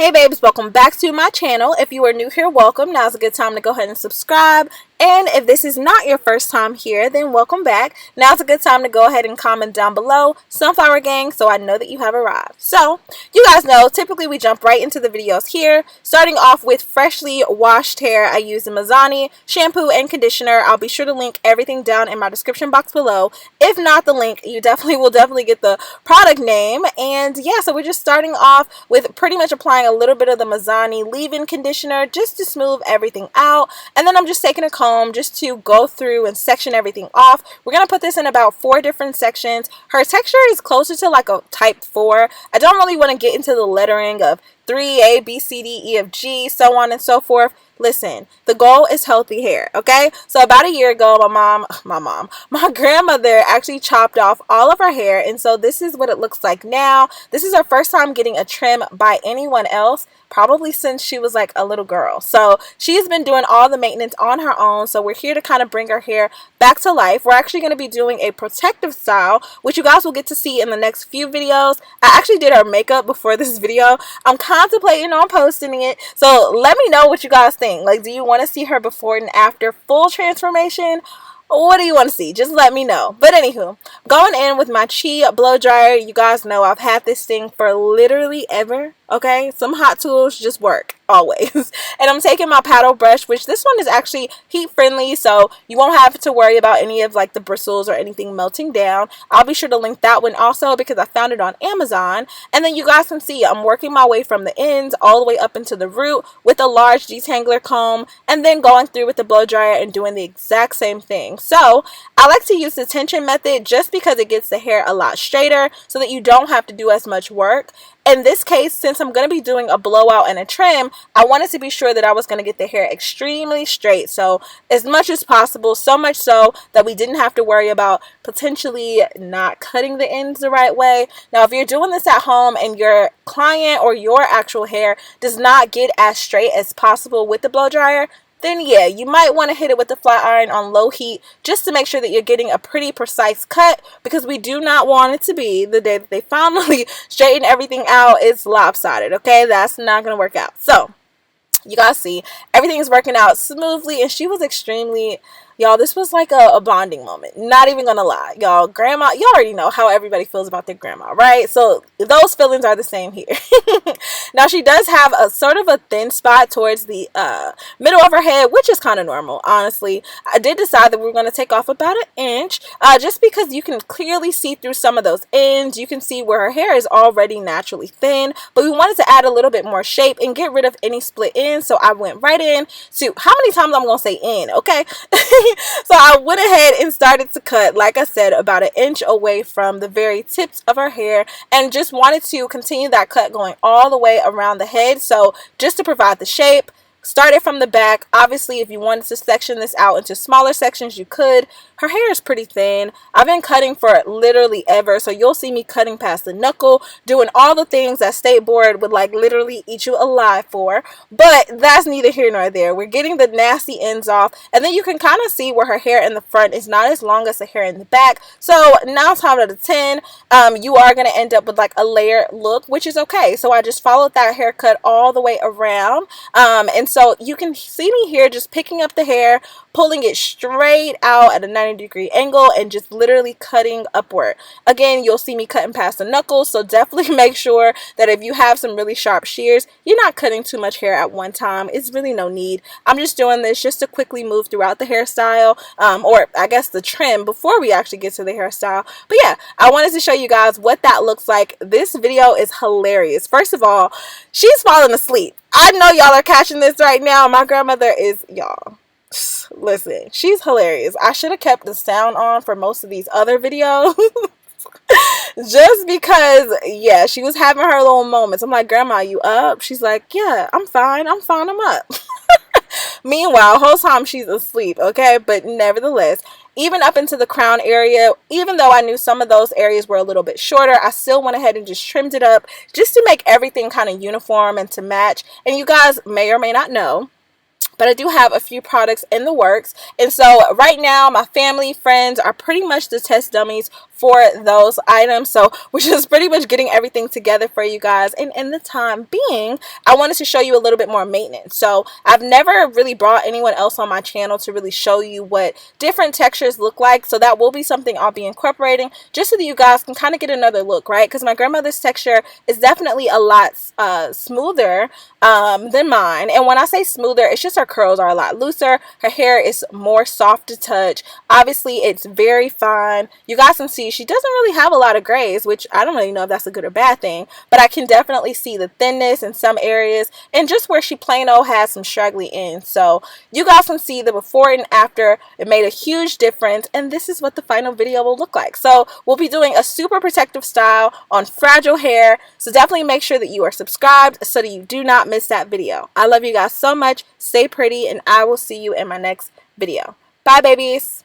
Hey babes, welcome back to my channel. If you are new here, welcome. Now's a good time to go ahead and subscribe. And if this is not your first time here, then welcome back. Now's a good time to go ahead and comment down below, Sunflower Gang, so I know that you have arrived. So, you guys know, typically we jump right into the videos here. Starting off with freshly washed hair, I use the Mizani shampoo and conditioner. I'll be sure to link everything down in my description box below. If not the link, you will definitely get the product name. And yeah, so we're just starting off with pretty much applying a little bit of the Mizani leave-in conditioner just to smooth everything out. And then I'm just taking a comb just to go through and section everything off. We're going to put this in about 4 different sections. Her texture is closer to like a type 4. I don't really want to get into the lettering of 3, A, B, C, D, E, F, G, so on and so forth. Listen, the goal is healthy hair, okay? So about a year ago, my grandmother actually chopped off all of her hair, and so this is what it looks like now. This is her first time getting a trim by anyone else, probably since she was like a little girl. So she's been doing all the maintenance on her own, so we're here to kind of bring her hair back to life. We're actually going to be doing a protective style, which you guys will get to see in the next few videos. I actually did her makeup before this video. I'm contemplating on posting it, so let me know what you guys think. Like, do you want to see her before and after full transformation? What do you want to see? Just let me know. But anywho, going in with my Chi blow dryer. You guys know I've had this thing for literally ever. Okay, some hot tools just work always. And I'm taking my paddle brush, which this one is actually heat friendly, so you won't have to worry about any of like the bristles or anything melting down. I'll be sure to link that one also because I found it on Amazon. And then you guys can see I'm working my way from the ends all the way up into the root with a large detangler comb, and then going through with the blow dryer and doing the exact same thing. So I like to use the tension method just because it gets the hair a lot straighter so that you don't have to do as much work. In this case, since I'm going to be doing a blowout and a trim, I wanted to be sure that I was going to get the hair extremely straight. So as much as possible, so much so that we didn't have to worry about potentially not cutting the ends the right way. Now, if you're doing this at home and your client or your actual hair does not get as straight as possible with the blow dryer, then yeah, you might want to hit it with the flat iron on low heat just to make sure that you're getting a pretty precise cut, because we do not want it to be the day that they finally straighten everything out, it's lopsided, okay? That's not going to work out. So you guys see everything is working out smoothly, and she was extremely, y'all, this was like a bonding moment. Not even gonna lie, y'all. Grandma, you already know how everybody feels about their grandma, right? So those feelings are the same here. Now, she does have a sort of a thin spot towards the middle of her head, which is kind of normal, honestly. I did decide that we were going to take off about an inch just because you can clearly see through some of those ends. You can see where her hair is already naturally thin, but we wanted to add a little bit more shape and get rid of any split ends. So I went right in to, how many times I'm going to say in, okay? So I went ahead and started to cut, like I said, about an inch away from the very tips of her hair, and just wanted to continue that cut going all the way around the head. So just to provide the shape, started from the back. Obviously, if you wanted to section this out into smaller sections, you could. Her hair is pretty thin. I've been cutting for literally ever, so you'll see me cutting past the knuckle, doing all the things that State Board would like literally eat you alive for. But that's neither here nor there. We're getting the nasty ends off, and then you can kind of see where her hair in the front is not as long as the hair in the back. So 9 times out of 10, you are going to end up with like a layered look, which is okay. So I just followed that haircut all the way around, and so you can see me here just picking up the hair, pulling it straight out at a 90-degree angle, and just literally cutting upward. Again, you'll see me cutting past the knuckles, so definitely make sure that if you have some really sharp shears, you're not cutting too much hair at one time. It's really no need. I'm just doing this just to quickly move throughout the hairstyle, or I guess the trim, before we actually get to the hairstyle. But yeah, I wanted to show you guys what that looks like. This video is hilarious. First of all, she's falling asleep. I know y'all are catching this right now. My grandmother is, y'all, listen, she's hilarious. I should have kept the sound on for most of these other videos. Just because, yeah, she was having her little moments. I'm like, Grandma, you up? She's like, yeah, I'm fine, I'm up. Meanwhile, whole time she's asleep, okay? But nevertheless, even up into the crown area, even though I knew some of those areas were a little bit shorter, I still went ahead and just trimmed it up just to make everything kind of uniform and to match. And you guys may or may not know, but I do have a few products in the works. And so right now, my family, friends are pretty much the test dummies for those items. So we're just pretty much getting everything together for you guys. And in the time being, I wanted to show you a little bit more maintenance. So I've never really brought anyone else on my channel to really show you what different textures look like. So that will be something I'll be incorporating just so that you guys can kind of get another look, right? Because my grandmother's texture is definitely a lot smoother than mine. And when I say smoother, it's just her curls are a lot looser. Her hair is more soft to touch. Obviously, it's very fine. You guys can see she doesn't really have a lot of grays, which I don't really know if that's a good or bad thing, but I can definitely see the thinness in some areas and just where she plain old has some straggly ends. So you guys can see the before and after. It made a huge difference, and this is what the final video will look like. So we'll be doing a super protective style on fragile hair, so definitely make sure that you are subscribed so that you do not miss that video. I love you guys so much. Stay pretty, and I will see you in my next video. Bye, babies.